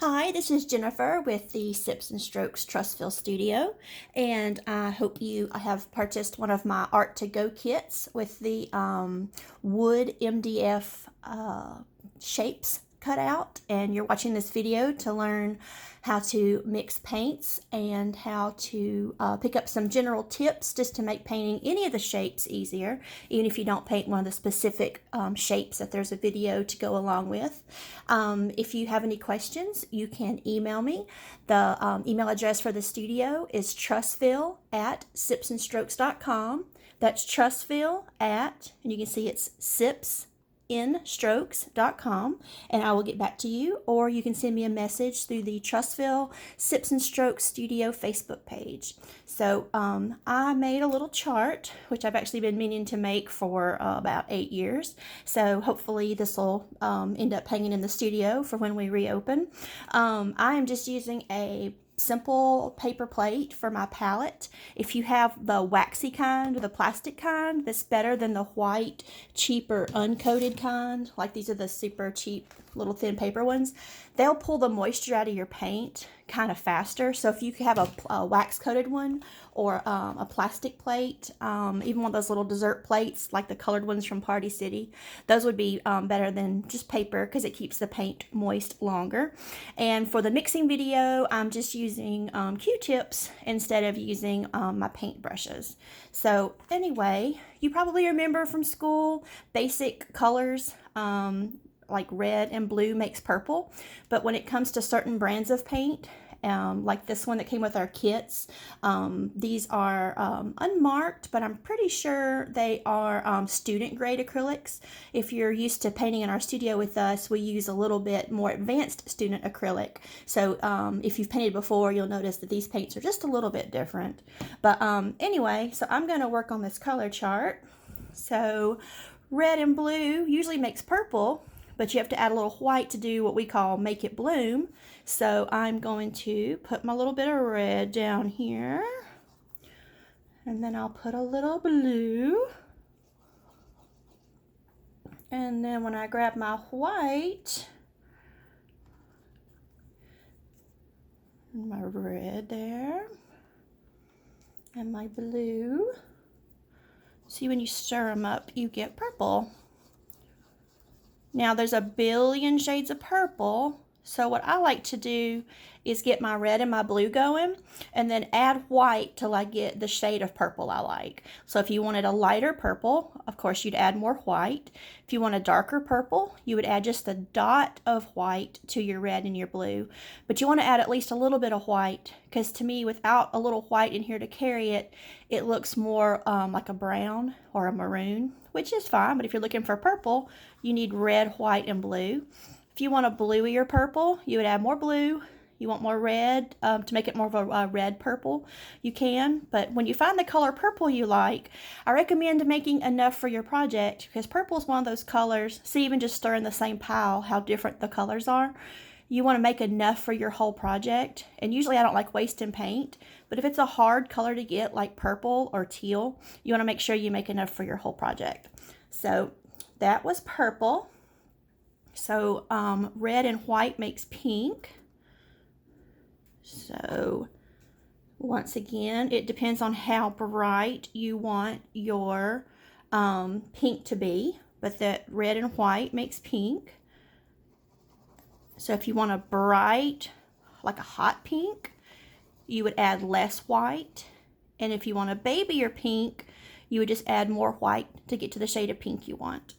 Hi, this is Jennifer with the Sips and Strokes Trussville studio, and I hope you have purchased one of my Art to Go kits with the wood MDF shapes cut out, and you're watching this video to learn how to mix paints and how to pick up some general tips just to make painting any of the shapes easier, even if you don't paint one of the specific shapes that there's a video to go along with. If you have any questions, you can email me. The email address for the studio is trussville@sipsandstrokes.com. That's Trussville at, and you can see it's sipsandstrokes.com, and I will get back to you, or you can send me a message through the Trussville Sips and Strokes Studio Facebook page. So I made a little chart, which I've actually been meaning to make for about 8 years. So hopefully this will end up hanging in the studio for when we reopen. I am just using a simple paper plate for my palette. If you have the waxy kind or the plastic kind, that's better than the white, cheaper, uncoated kind. Like these are the super cheap little thin paper ones. They'll pull the moisture out of your paint kind of faster. So if you have a wax coated one or a plastic plate, even one of those little dessert plates like the colored ones from Party City, those would be better than just paper because it keeps the paint moist longer. And for the mixing video, I'm just using Q-tips instead of using my paint brushes. So anyway, you probably remember from school basic colors, like red and blue makes purple, but when it comes to certain brands of paint, like this one that came with our kits, these are unmarked, but I'm pretty sure they are student grade acrylics. If you're used to painting in our studio with us, we use a little bit more advanced student acrylic. So if you've painted before, you'll notice that these paints are just a little bit different. But anyway, so I'm going to work on this color chart. So red and blue usually makes purple, but you have to add a little white to do what we call make it bloom. So I'm going to put my little bit of red down here, and then I'll put a little blue. And then when I grab my white, and my red there, and my blue, see, when you stir them up, you get purple. Now there's a billion shades of purple, so what I like to do is get my red and my blue going and then add white till I get the shade of purple I like. So if you wanted a lighter purple, of course you'd add more white. If you want a darker purple, you would add just a dot of white to your red and your blue. But you want to add at least a little bit of white, because to me, without a little white in here to carry it, it looks more like a brown or a maroon, which is fine. But if you're looking for purple, you need red, white, and blue. If you want a bluier purple, you would add more blue. You want more red to make it more of a red purple, you can. But when you find the color purple you like, I recommend making enough for your project, because purple is one of those colors. See, even just stirring the same pile, how different the colors are. You want to make enough for your whole project. And usually I don't like wasting paint, but if it's a hard color to get like purple or teal, you want to make sure you make enough for your whole project. So that was purple. So red and white makes pink. So once again, it depends on how bright you want your pink to be, but that red and white makes pink. So if you want a bright, like a hot pink, you would add less white. And if you want a babyer pink, you would just add more white to get to the shade of pink you want.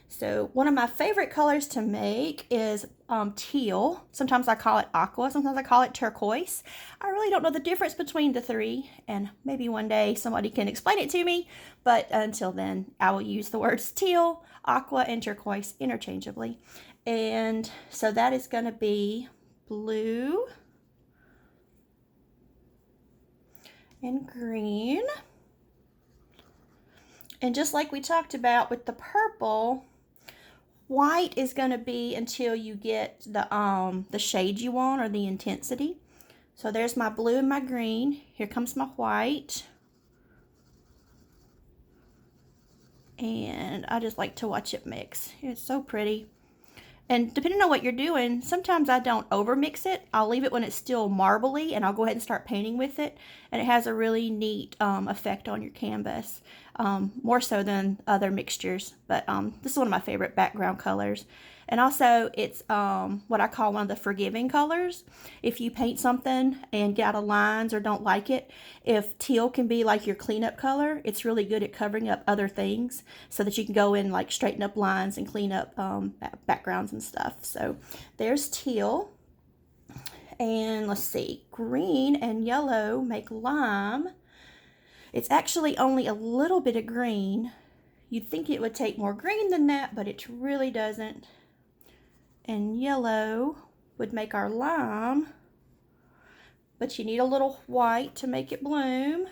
So one of my favorite colors to make is teal. Sometimes I call it aqua, sometimes I call it turquoise. I really don't know the difference between the three, and maybe one day somebody can explain it to me, but until then I will use the words teal, aqua, and turquoise interchangeably. And so that is going to be blue and green. And just like we talked about with the purple, white is going to be until you get the shade you want, or the intensity. So there's my blue and my green. Here comes my white. And I just like to watch it mix. It's so pretty. And depending on what you're doing, sometimes I don't over mix it. I'll leave it when it's still marbly and I'll go ahead and start painting with it. And it has a really neat effect on your canvas, more so than other mixtures. But this is one of my favorite background colors. And also it's what I call one of the forgiving colors. If you paint something and get out of lines or don't like it, if teal can be like your cleanup color, it's really good at covering up other things so that you can go in like straighten up lines and clean up backgrounds and stuff. So there's teal. And let's see, green and yellow make lime. It's actually only a little bit of green. You'd think it would take more green than that, but it really doesn't. And yellow would make our lime, but you need a little white to make it bloom.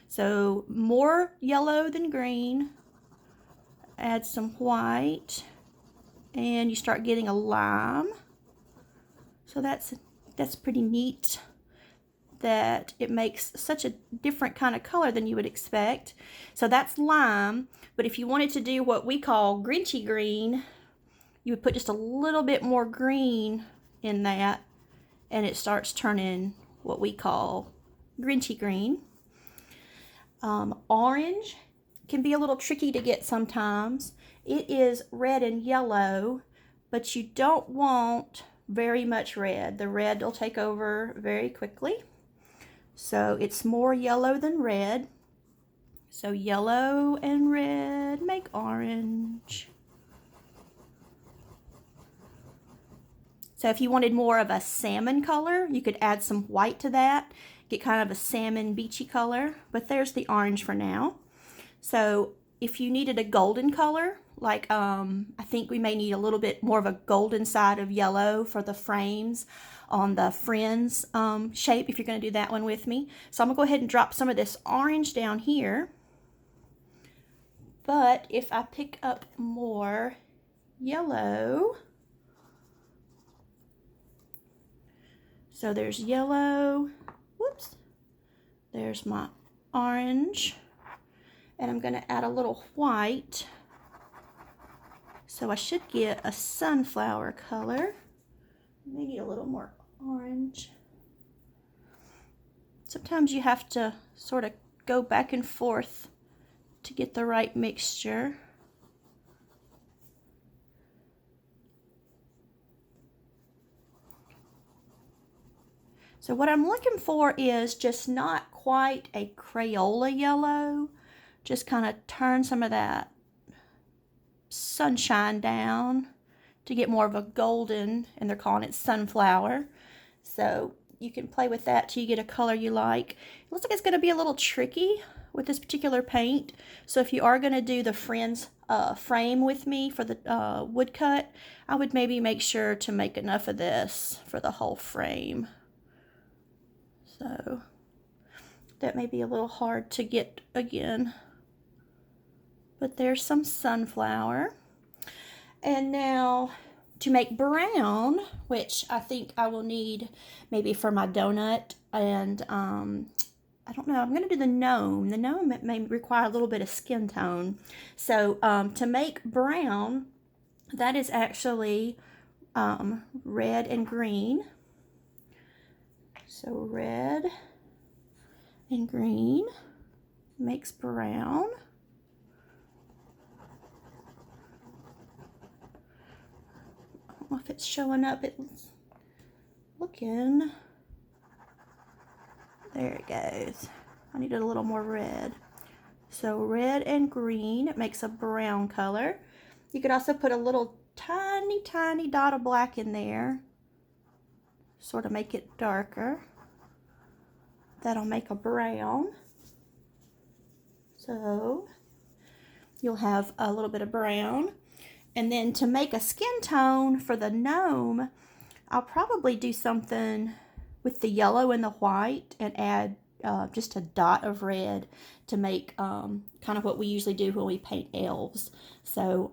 So more yellow than green. Add some white, and you start getting a lime. So that's pretty neat that it makes such a different kind of color than you would expect. So that's lime, but if you wanted to do what we call Grinchy green, you would put just a little bit more green in that, and it starts turning what we call Grinchy green. Orange can be a little tricky to get sometimes. It is red and yellow, but you don't want very much red. The red will take over very quickly. So it's more yellow than red. So yellow and red make orange. So if you wanted more of a salmon color, you could add some white to that, get kind of a salmon beachy color, but there's the orange for now. So if you needed a golden color, like I think we may need a little bit more of a golden side of yellow for the frames on the friends shape, if you're going to do that one with me. So I'm going to go ahead and drop some of this orange down here. But if I pick up more yellow, so there's yellow, whoops, there's my orange, and I'm going to add a little white. So I should get a sunflower color. Maybe a little more orange. Sometimes you have to sort of go back and forth to get the right mixture. So what I'm looking for is just not quite a Crayola yellow, just kind of turn some of that sunshine down to get more of a golden, and they're calling it sunflower. So you can play with that till you get a color you like. It looks like it's going to be a little tricky with this particular paint. So if you are going to do the Friends frame with me for the woodcut, I would maybe make sure to make enough of this for the whole frame. So that may be a little hard to get again. But there's some sunflower. And now to make brown, which I think I will need maybe for my donut, and I don't know, I'm going to do the gnome. The gnome may require a little bit of skin tone. So to make brown, that is actually red and green. So red and green makes brown. I don't know if it's showing up. It's looking. There it goes. I needed a little more red. So red and green, it makes a brown color. You could also put a little tiny dot of black in there, sort of make it darker. That'll make a brown. So you'll have a little bit of brown. And then to make a skin tone for the gnome, I'll probably do something with the yellow and the white and add just a dot of red to make kind of what we usually do when we paint elves. So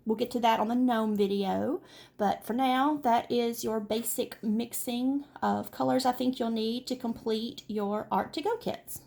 we'll get to that on the gnome video, but for now, that is your basic mixing of colors I think you'll need to complete your Art to Go kits.